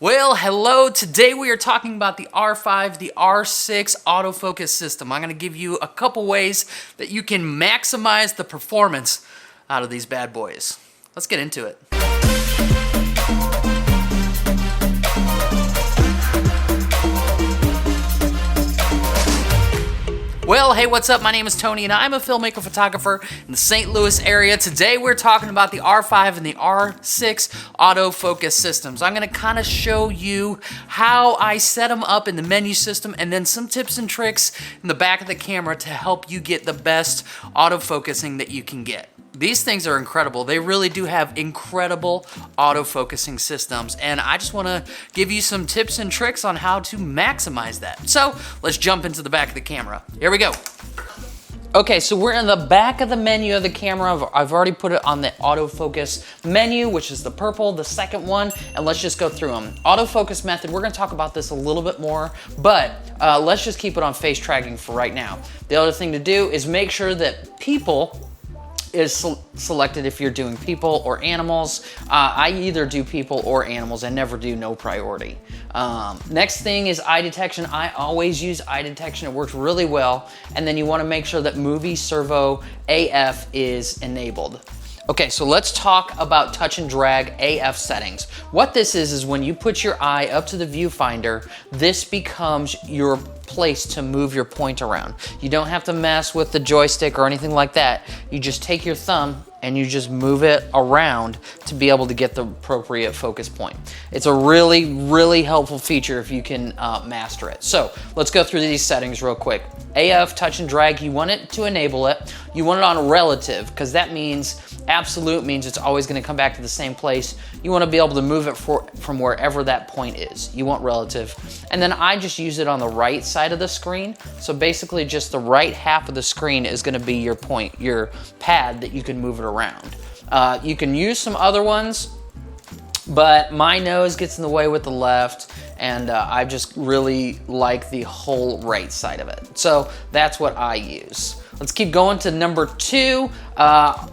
Well, hello. Today we are talking about the R5, the R6 autofocus system. I'm going to give you a couple ways that you can maximize the performance out of these bad boys. Let's get into it. Well, hey, what's up? My name is Tony, and I'm a filmmaker photographer in the St. Louis area. Today, we're talking about the R5 and the R6 autofocus systems. I'm going to kind of show you how I set them up in the menu system, and then some tips and tricks in the back of the camera to help you get the best autofocusing that you can get. These things are incredible. They really do have incredible autofocusing systems, and I just want to give you some tips and tricks on how to maximize that. So let's jump into the back of the camera. Here we go. Okay, so we're in the back of the menu of the camera. I've already put it on the autofocus menu, which is the purple, the second one, and let's just go through them. Autofocus method, we're gonna talk about this a little bit more, but let's just keep it on face tracking for right now. The other thing to do is make sure that people is selected if you're doing people or animals. I either do people or animals. I never do no priority. Next thing is eye detection. I always use eye detection. It works really well. And then you want to make sure that movie servo AF is enabled. Okay, so let's talk about touch and drag AF settings. What this is when you put your eye up to the viewfinder, this becomes your place to move your point around. You don't have to mess with the joystick or anything like that. You just take your thumb and you just move it around to be able to get the appropriate focus point. It's a really, really helpful feature if you can master it. So let's go through these settings real quick. AF, touch and drag, you want it to enable it. You want it on relative, because that means, absolute means it's always gonna come back to the same place. You wanna be able to move it from wherever that point is. You want relative. And then I just use it on the right side of the screen. So basically just the right half of the screen is gonna be your point, your pad that you can move it around. You can use some other ones, but my nose gets in the way with the left, and I just really like the whole right side of it. So that's what I use. Let's keep going to number 2,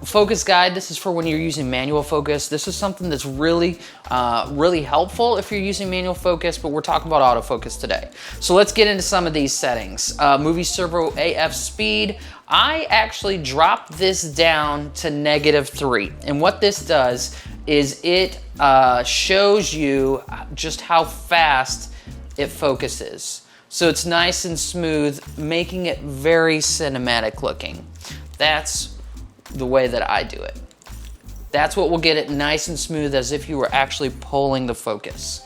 focus guide. This is for when you're using manual focus. This is something that's really, really helpful if you're using manual focus, but we're talking about autofocus today. So let's get into some of these settings. Movie servo AF speed. I actually dropped this down to -3. And what this does is it shows you just how fast it focuses. So it's nice and smooth, making it very cinematic looking. That's the way that I do it. That's what will get it nice and smooth, as if you were actually pulling the focus.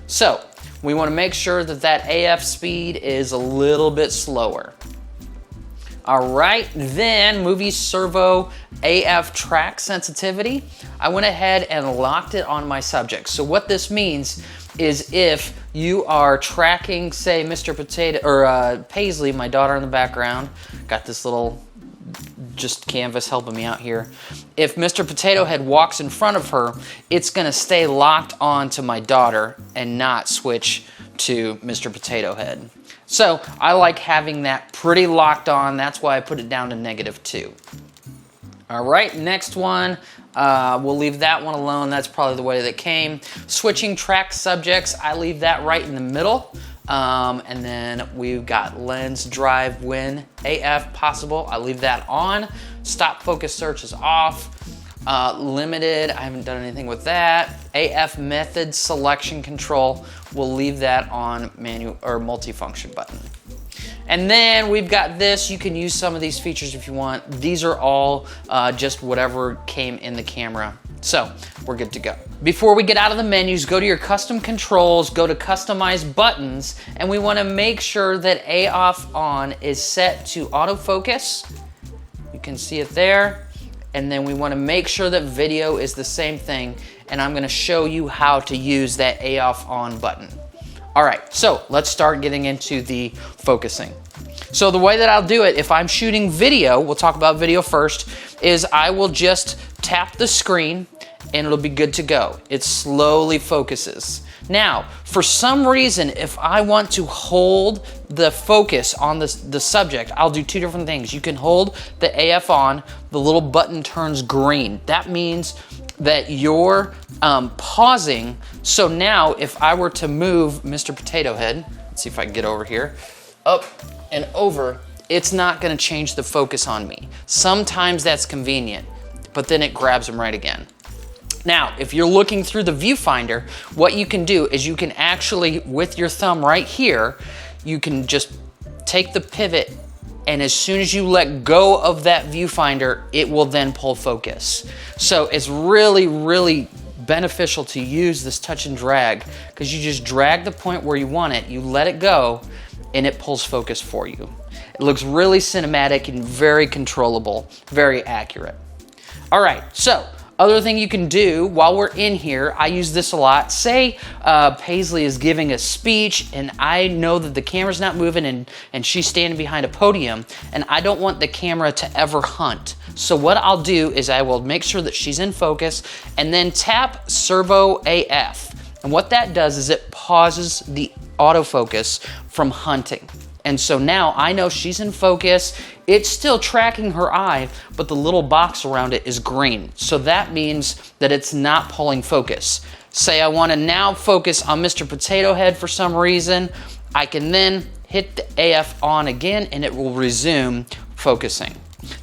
So we want to make sure that that AF speed is a little bit slower. All right, then movie servo AF track sensitivity. I went ahead and locked it on my subject. So what this means is if you are tracking, say, Mr. Potato, or Paisley, my daughter in the background, got this little just canvas helping me out here. If Mr. Potato Head walks in front of her, it's gonna stay locked on to my daughter and not switch to Mr. Potato Head. So I like having that pretty locked on. That's why I put it down to -2. All right, next one. We'll leave that one alone. That's probably the way that it came. Switching track subjects, I leave that right in the middle. And then we've got lens drive when AF possible. I leave that on. Stop focus search is off. Limited, I haven't done anything with that. AF method selection control, we'll leave that on manual or multifunction button. And then we've got this. You can use some of these features if you want. These are all just whatever came in the camera. So we're good to go. Before we get out of the menus, go to your custom controls, go to customize buttons, and we want to make sure that AF on is set to autofocus. You can see it there. And then we want to make sure that video is the same thing. And I'm going to show you how to use that AF on button. All right, so let's start getting into the focusing. So the way that I'll do it, if I'm shooting video, we'll talk about video first, is I will just tap the screen and it'll be good to go. It slowly focuses. Now, for some reason, if I want to hold the focus on the subject, I'll do 2 different things. You can hold the AF on, the little button turns green. That means that you're pausing. So now if I were to move Mr. Potato Head, let's see if I can get over here, up and over, it's not gonna change the focus on me. Sometimes that's convenient, but then it grabs them right again. Now, if you're looking through the viewfinder, what you can do is you can actually, with your thumb right here, you can just take the pivot, and as soon as you let go of that viewfinder, it will then pull focus. So it's really, really beneficial to use this touch and drag, because you just drag the point where you want it, you let it go, and it pulls focus for you. It looks really cinematic and very controllable, very accurate. All right, so other thing you can do while we're in here, I use this a lot. Say Paisley is giving a speech and I know that the camera's not moving and she's standing behind a podium and I don't want the camera to ever hunt. So what I'll do is I will make sure that she's in focus and then tap Servo AF. And what that does is it pauses the autofocus from hunting. And so now I know she's in focus. It's still tracking her eye, but the little box around it is green. So that means that it's not pulling focus. Say I want to now focus on Mr. Potato Head for some reason. I can then hit the AF on again and it will resume focusing.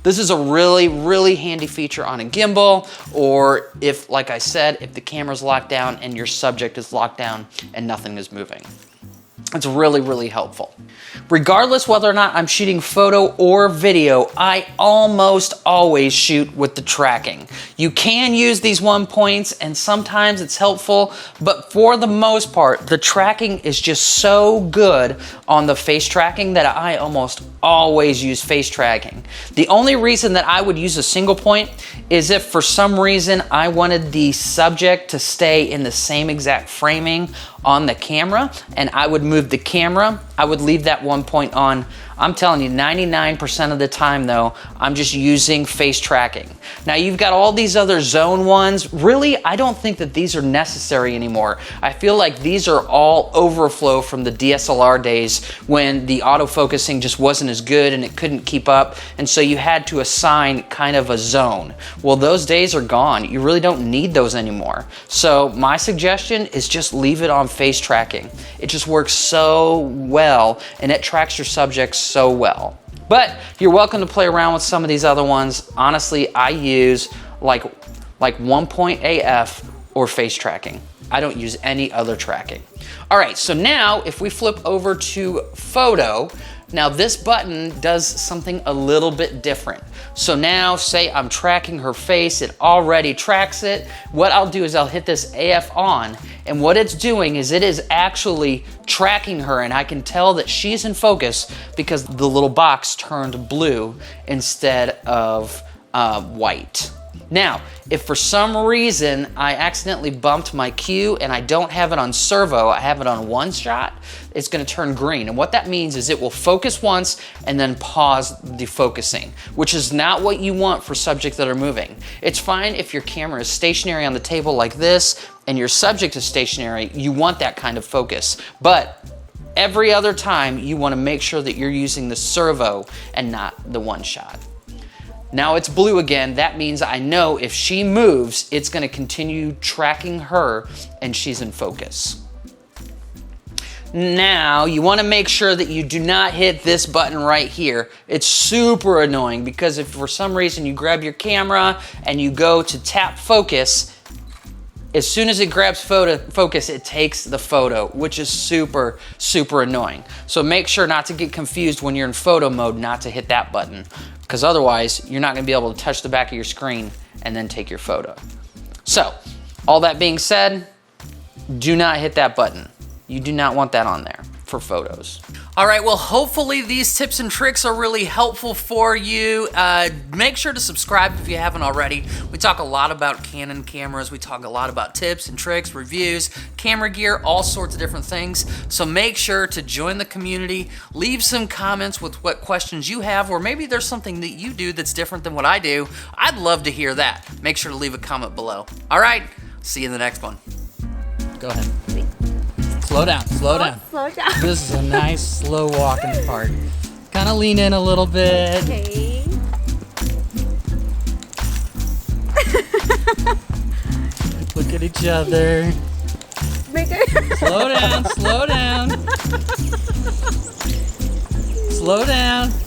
This is a really, really handy feature on a gimbal, or if, like I said, if the camera's locked down and your subject is locked down and nothing is moving. It's really, really helpful. Regardless whether or not I'm shooting photo or video, I almost always shoot with the tracking. You can use these 1 points and sometimes it's helpful, but for the most part, the tracking is just so good on the face tracking that I almost always use face tracking. The only reason that I would use a single point is if for some reason I wanted the subject to stay in the same exact framing on the camera and I would move the camera, I would leave that 1 point on. I'm telling you, 99% of the time though, I'm just using face tracking. Now you've got all these other zone ones. Really, I don't think that these are necessary anymore. I feel like these are all overflow from the DSLR days when the autofocusing just wasn't as good and it couldn't keep up. And so you had to assign kind of a zone. Well, those days are gone. You really don't need those anymore. So my suggestion is just leave it on face tracking. It just works so well and it tracks your subjects so well. But you're welcome to play around with some of these other ones. Honestly, I use like 1 point AF or face tracking. I don't use any other tracking. All right, so now if we flip over to photo, now this button does something a little bit different. So now say I'm tracking her face, it already tracks it. What I'll do is I'll hit this AF on, and what it's doing is it is actually tracking her, and I can tell that she's in focus because the little box turned blue instead of white. Now, if for some reason I accidentally bumped my cue and I don't have it on servo, I have it on one shot, it's gonna turn green. And what that means is it will focus once and then pause the focusing, which is not what you want for subjects that are moving. It's fine if your camera is stationary on the table like this and your subject is stationary, you want that kind of focus. But every other time you wanna make sure that you're using the servo and not the one shot. Now it's blue again. That means I know if she moves, it's gonna continue tracking her and she's in focus. Now you wanna make sure that you do not hit this button right here. It's super annoying because if for some reason you grab your camera and you go to tap focus, as soon as it grabs focus, it takes the photo, which is super, super annoying. So make sure not to get confused when you're in photo mode, not to hit that button, because otherwise you're not gonna be able to touch the back of your screen and then take your photo. So, all that being said, do not hit that button. You do not want that on there for photos. All right, well, hopefully these tips and tricks are really helpful for you. Make sure to subscribe if you haven't already. We talk a lot about Canon cameras. We talk a lot about tips and tricks, reviews, camera gear, all sorts of different things. So make sure to join the community. Leave some comments with what questions you have, or maybe there's something that you do that's different than what I do. I'd love to hear that. Make sure to leave a comment below. All right, see you in the next one. Go ahead. Slow down, slow down. Slow down. This is a nice slow walking part. Kind of lean in a little bit. Okay. at each other. Slow down, slow down. Slow down.